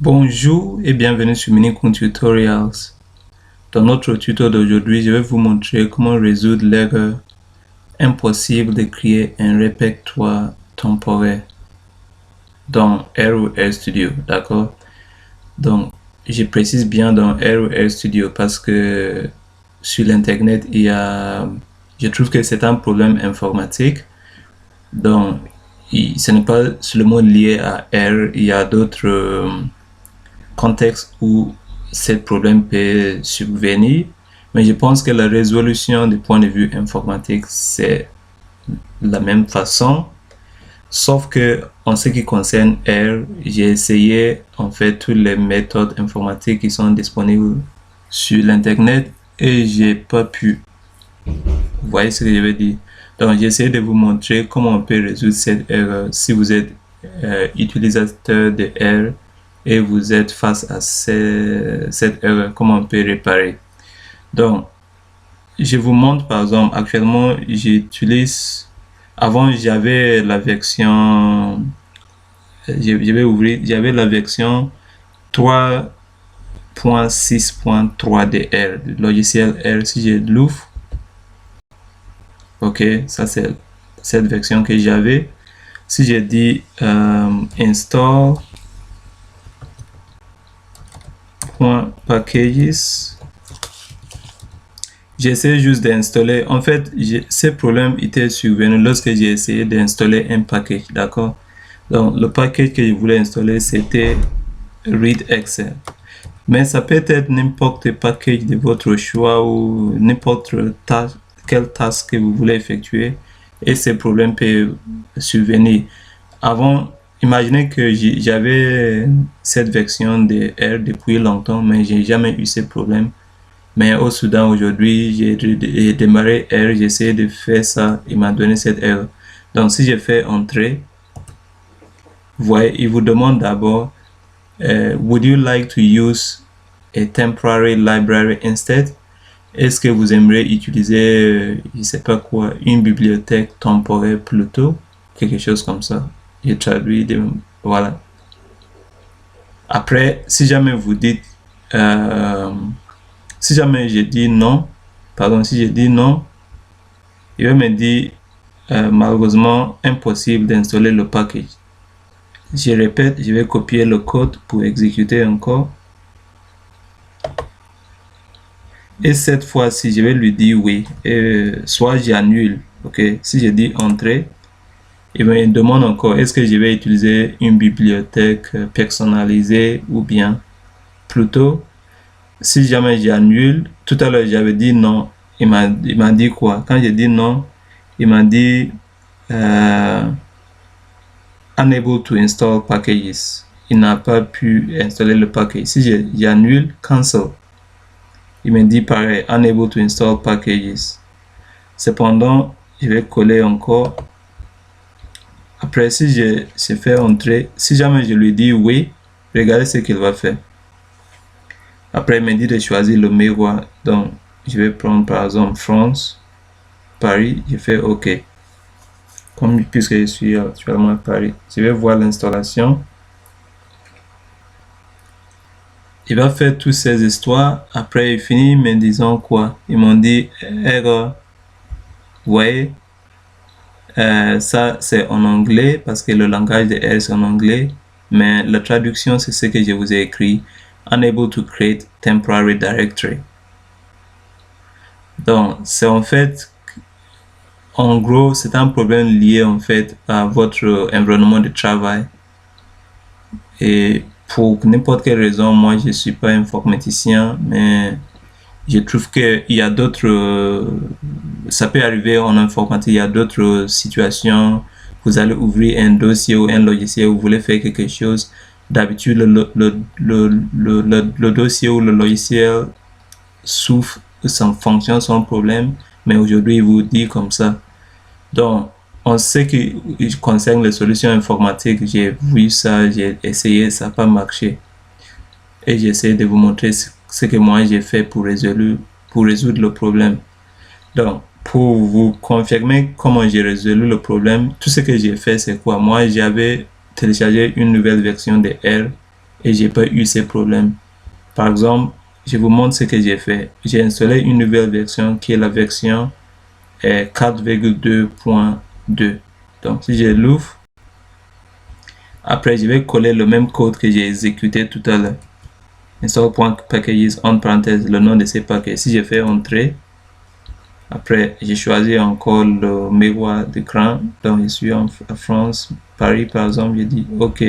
Bonjour et bienvenue sur Minicoon Tutorials. Dans notre tuto d'aujourd'hui, je vais vous montrer comment résoudre l'erreur impossible de créer un répertoire temporaire dans R ou RStudio, d'accord? Donc, je précise bien dans R ou RStudio parce que sur l'internet, je trouve que c'est un problème informatique. Donc, ce n'est pas seulement lié à R, il y a d'autres contexte où ce problème peut subvenir, mais je pense que la résolution du point de vue informatique, c'est la même façon, sauf que en ce qui concerne R, j'ai essayé en fait toutes les méthodes informatiques qui sont disponibles sur l'internet et j'ai pas pu. Vous voyez ce que je veux dire? Donc j'ai essayé de vous montrer comment on peut résoudre cette erreur si vous êtes utilisateur de R et vous êtes face à cette erreur, comment on peut réparer. Donc, je vous montre par exemple, actuellement, j'utilise, avant j'avais la version, j'avais la version 3.6.3 de R, du logiciel R. Si je l'ouvre, ok, ça c'est cette version que j'avais. Si je dis install .packages, j'essaie juste d'installer. En fait, ce problème était survenu lorsque j'ai essayé d'installer un package, d'accord? Donc le package que je voulais installer, c'était readExcel, mais ça peut être n'importe quel package de votre choix ou n'importe quelle tâche que vous voulez effectuer, et ce problème peut survenir. Avant, imaginez que j'avais cette version de R depuis longtemps, mais j'ai jamais eu ce problème. Mais au Soudan aujourd'hui, j'ai démarré R, j'ai essayé de faire ça, il m'a donné cette erreur. Donc si je fais entrer, vous voyez, il vous demande d'abord would you like to use a temporary library instead? Est-ce que vous aimeriez utiliser, je sais pas quoi, une bibliothèque temporaire plutôt, quelque chose comme ça. J'ai traduit, voilà. Après, si jamais vous dites, si jamais je dis non, pardon, si je dis non, il va me dire malheureusement impossible d'installer le package. Je répète, je vais copier le code pour exécuter encore. Et cette fois-ci, je vais lui dire oui. Soit j'annule, ok. Si je dis entrer, il me demande encore est-ce que je vais utiliser une bibliothèque personnalisée ou bien plutôt si jamais j'annule. Tout à l'heure j'avais dit non, il m'a dit quoi? Quand j'ai dit non, il m'a dit unable to install packages, il n'a pas pu installer le package. Si j'annule cancel, il me dit pareil, unable to install packages. Cependant, je vais coller encore. Après, si je fais entrer, si jamais je lui dis oui, regardez ce qu'il va faire. Après, il me dit de choisir le miroir. Donc, je vais prendre par exemple France, Paris, je fais OK. Puisque je suis actuellement à Paris, je vais voir l'installation. Il va faire toutes ces histoires. Après, il finit me disant quoi? Ils m'ont dit erreur. Vous voyez? Ça c'est en anglais parce que le langage de R c'est en anglais, mais la traduction c'est ce que je vous ai écrit, unable to create temporary directory. Donc c'est en fait, en gros, c'est un problème lié en fait à votre environnement de travail. Et pour n'importe quelle raison, moi je suis pas informaticien, mais je trouve qu'il y a d'autres, ça peut arriver en informatique, il y a d'autres situations. Vous allez ouvrir un dossier ou un logiciel, vous voulez faire quelque chose. D'habitude, le dossier ou le logiciel souffre, ça fonctionne sans problème, mais aujourd'hui, il vous dit comme ça. Donc, en ce qui concerne les solutions informatiques, j'ai vu ça, j'ai essayé, ça n'a pas marché. Et j'essaie de vous montrer ce que moi j'ai fait pour résoudre le problème. Donc, pour vous confirmer comment j'ai résolu le problème, tout ce que j'ai fait, c'est quoi? Moi, j'avais téléchargé une nouvelle version de R et j'ai pas eu ces problèmes. Par exemple, je vous montre ce que j'ai fait. J'ai installé une nouvelle version qui est la version 4,2.2. Donc, si je l'ouvre, après, je vais coller le même code que j'ai exécuté tout à l'heure. Install.packages, en parenthèse, le nom de ces paquets. Si je fais entrer, après, j'ai choisi encore le miroir d'écran. Donc, je suis en France, Paris, par exemple. Je dis OK.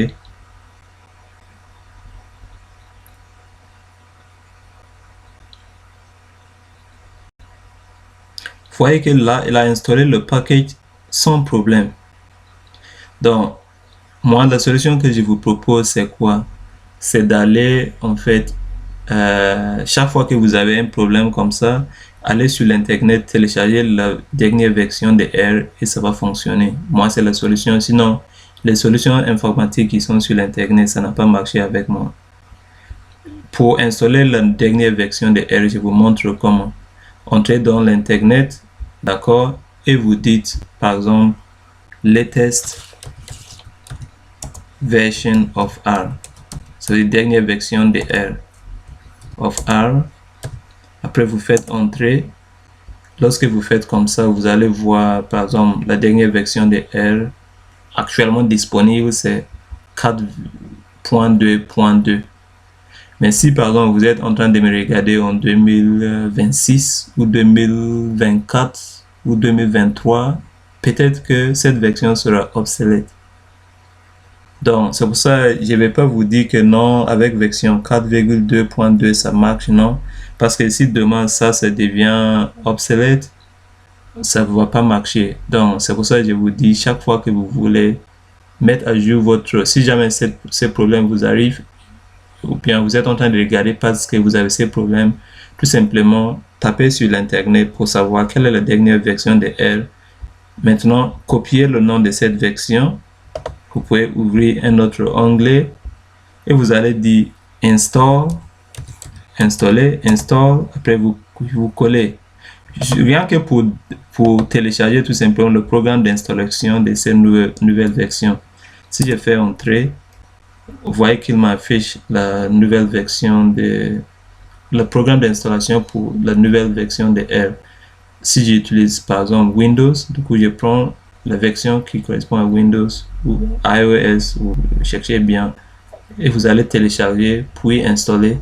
Vous voyez que là, il a installé le package sans problème. Donc, moi, la solution que je vous propose, c'est quoi? C'est d'aller, en fait, chaque fois que vous avez un problème comme ça, allez sur l'internet, télécharger la dernière version de R et ça va fonctionner. Moi, c'est la solution. Sinon, les solutions informatiques qui sont sur l'internet, ça n'a pas marché avec moi. Pour installer la dernière version de R, je vous montre comment. Entrez dans l'internet, d'accord, et vous dites, par exemple, latest version of R. C'est la dernière version de R. Of R. Après, vous faites entrer. Lorsque vous faites comme ça, vous allez voir, par exemple, la dernière version de R actuellement disponible, c'est 4.2.2. Mais si, par exemple, vous êtes en train de me regarder en 2026 ou 2024 ou 2023, peut-être que cette version sera obsolète. Donc, c'est pour ça que je ne vais pas vous dire que non, avec version 4,2.2, ça marche, non. Parce que si demain, ça devient obsolète, ça ne va pas marcher. Donc, c'est pour ça que je vous dis, chaque fois que vous voulez mettre à jour votre... Si jamais ces problèmes vous arrivent, ou bien vous êtes en train de regarder parce que vous avez ces problèmes, tout simplement, tapez sur l'internet pour savoir quelle est la dernière version de R. Maintenant, copiez le nom de cette version. Vous pouvez ouvrir un autre onglet et vous allez dire install, installer, install. Après, vous collez. Rien que pour télécharger tout simplement le programme d'installation de cette nouvelle version. Si je fais entrer, vous voyez qu'il m'affiche la nouvelle version de le programme d'installation pour la nouvelle version de R. Si j'utilise par exemple Windows, du coup je prends la version qui correspond à Windows ou iOS, ou cherchez bien, et vous allez télécharger puis installer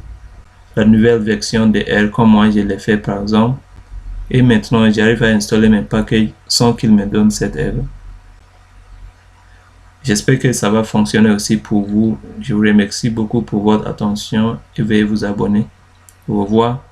la nouvelle version de R comme moi je l'ai fait par exemple. Et maintenant j'arrive à installer mes packages sans qu'il me donne cette erreur. J'espère que ça va fonctionner aussi pour vous. Je vous remercie beaucoup pour votre attention et veuillez vous abonner. Au revoir.